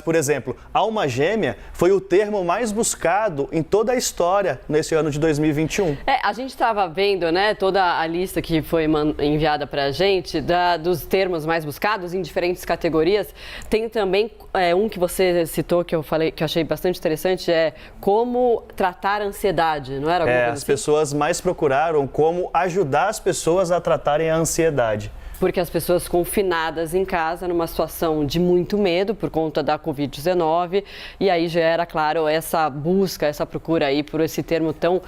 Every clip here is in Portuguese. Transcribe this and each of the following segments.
por exemplo, alma gêmea foi o termo mais buscado em toda a história nesse ano de 2021. A gente estava vendo, né, toda a lista que foi enviada para a gente dos termos mais buscados em diferentes categorias. Tem também um que você citou, que eu achei bastante interessante, como tratar a ansiedade, não era alguma coisa as assim? pessoas mais procuraram como ajudar as pessoas a tratarem a ansiedade. Porque as pessoas confinadas em casa, numa situação de muito medo por conta da Covid-19, e aí gera, claro, essa busca, essa procura aí por esse termo tão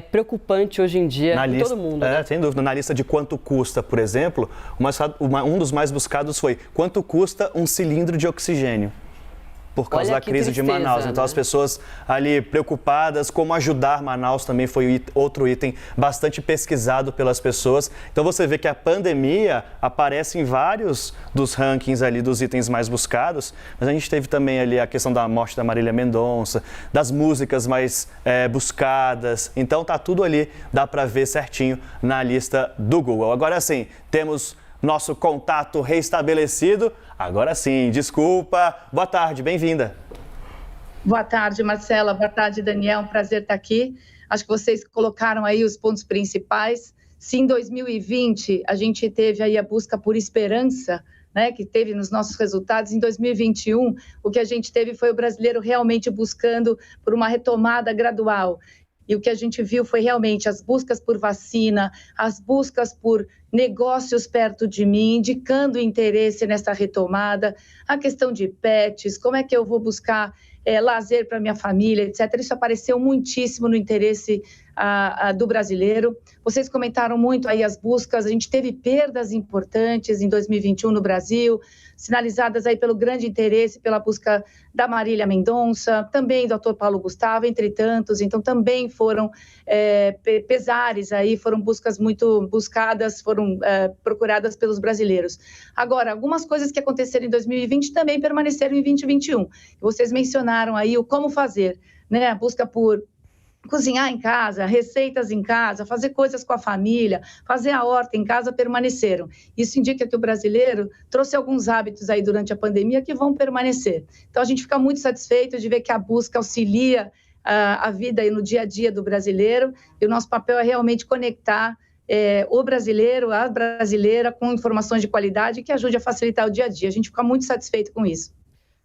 preocupante hoje em dia em todo mundo. Né? Sem dúvida. Na lista de quanto custa, por exemplo, um dos mais buscados foi quanto custa um cilindro de oxigênio. Por causa da crise de Manaus. Então, as pessoas ali preocupadas, como ajudar Manaus também foi outro item bastante pesquisado pelas pessoas. Então, você vê que a pandemia aparece em vários dos rankings ali dos itens mais buscados, mas a gente teve também ali a questão da morte da Marília Mendonça, das músicas mais buscadas. Então, tá tudo ali, dá para ver certinho na lista do Google. Agora sim, temos nosso contato reestabelecido. Agora sim, desculpa. Boa tarde, bem-vinda. Boa tarde, Marcela. Boa tarde, Daniel. Um prazer estar aqui. Acho que vocês colocaram aí os pontos principais. Se em 2020 a gente teve aí a busca por esperança, né, que teve nos nossos resultados, em 2021 o que a gente teve foi o brasileiro realmente buscando por uma retomada gradual. E o que a gente viu foi realmente as buscas por vacina, as buscas por negócios perto de mim, indicando interesse nessa retomada, a questão de pets, como é que eu vou buscar lazer para minha família, etc. Isso apareceu muitíssimo no interesse do brasileiro. Vocês comentaram muito aí as buscas, a gente teve perdas importantes em 2021 no Brasil, sinalizadas aí pelo grande interesse pela busca da Marília Mendonça, também do Dr. Paulo Gustavo, entre tantos. Então, também foram pesares aí, foram buscas muito buscadas, foram procuradas pelos brasileiros. Agora, algumas coisas que aconteceram em 2020 também permaneceram em 2021. Vocês mencionaram aí o como fazer, né? A busca por cozinhar em casa, receitas em casa, fazer coisas com a família, fazer a horta em casa, permaneceram. Isso indica que o brasileiro trouxe alguns hábitos aí durante a pandemia que vão permanecer. Então, a gente fica muito satisfeito de ver que a busca auxilia a vida aí no dia a dia do brasileiro, e o nosso papel é realmente conectar o brasileiro, a brasileira, com informações de qualidade que ajude a facilitar o dia a dia. A gente fica muito satisfeito com isso.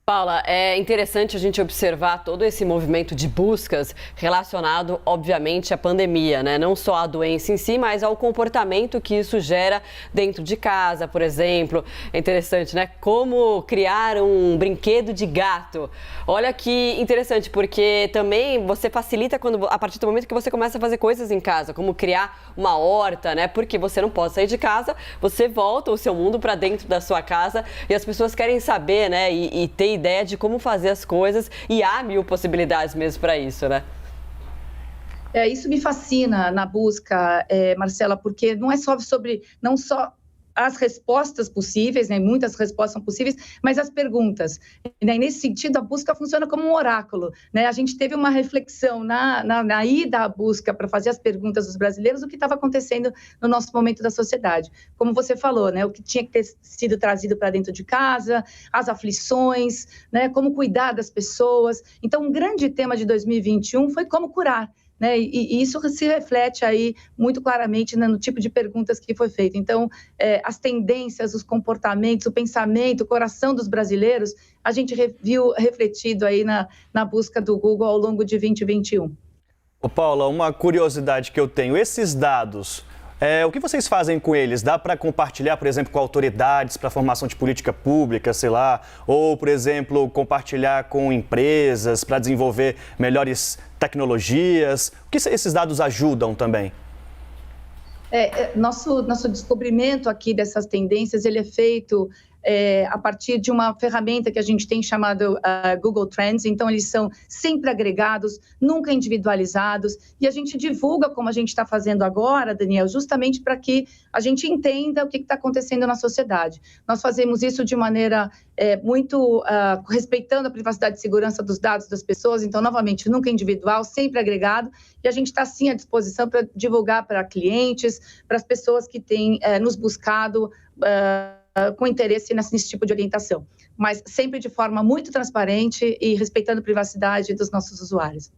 Paula, é interessante a gente observar todo esse movimento de buscas relacionado, obviamente, à pandemia, né? Não só à doença em si, mas ao comportamento que isso gera dentro de casa, por exemplo. É interessante, né? Como criar um brinquedo de gato. Olha que interessante, porque também você facilita a partir do momento que você começa a fazer coisas em casa, como criar uma horta, né? Porque você não pode sair de casa, você volta o seu mundo para dentro da sua casa e as pessoas querem saber, né? E ter ideia de como fazer as coisas, e há mil possibilidades mesmo para isso, né? Isso me fascina na busca, Marcela, porque não é só sobre, não só as respostas possíveis, né? Muitas respostas são possíveis, mas as perguntas. Né? Nesse sentido, a busca funciona como um oráculo. Né? A gente teve uma reflexão na ida à busca para fazer as perguntas dos brasileiros, o que estava acontecendo no nosso momento da sociedade. Como você falou, né? O que tinha que ter sido trazido para dentro de casa, as aflições, né? Como cuidar das pessoas. Então, um grande tema de 2021 foi como curar. Né? E isso se reflete aí muito claramente, né, no tipo de perguntas que foi feito. Então, as tendências, os comportamentos, o pensamento, o coração dos brasileiros, a gente viu refletido aí na busca do Google ao longo de 2021. Ô Paula, uma curiosidade que eu tenho, esses dados, o que vocês fazem com eles? Dá para compartilhar, por exemplo, com autoridades para formação de política pública, sei lá, ou, por exemplo, compartilhar com empresas para desenvolver melhores tecnologias? O que esses dados ajudam também? Nosso descobrimento aqui dessas tendências, ele é feito a partir de uma ferramenta que a gente tem chamado Google Trends. Então, eles são sempre agregados, nunca individualizados, e a gente divulga, como a gente está fazendo agora, Daniel, justamente para que a gente entenda o que está acontecendo na sociedade. Nós fazemos isso de maneira muito respeitando a privacidade e segurança dos dados das pessoas, então, novamente, nunca individual, sempre agregado, e a gente está, sim, à disposição para divulgar para clientes, para as pessoas que têm nos buscado com interesse nesse tipo de orientação, mas sempre de forma muito transparente e respeitando a privacidade dos nossos usuários.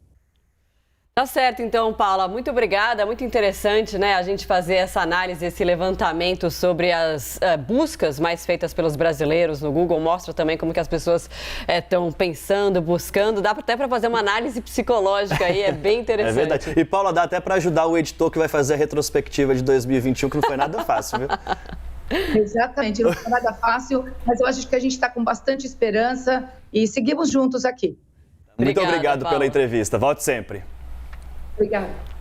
Tá certo, então, Paula, muito obrigada, muito interessante, né, a gente fazer essa análise, esse levantamento sobre as buscas mais feitas pelos brasileiros no Google, mostra também como que as pessoas estão pensando, buscando, dá até para fazer uma análise psicológica aí, é bem interessante. É verdade, e Paula, dá até para ajudar o editor que vai fazer a retrospectiva de 2021, que não foi nada fácil, viu? Exatamente, não foi nada fácil, mas eu acho que a gente está com bastante esperança e seguimos juntos aqui. Muito obrigado pela entrevista, volte sempre. Obrigada.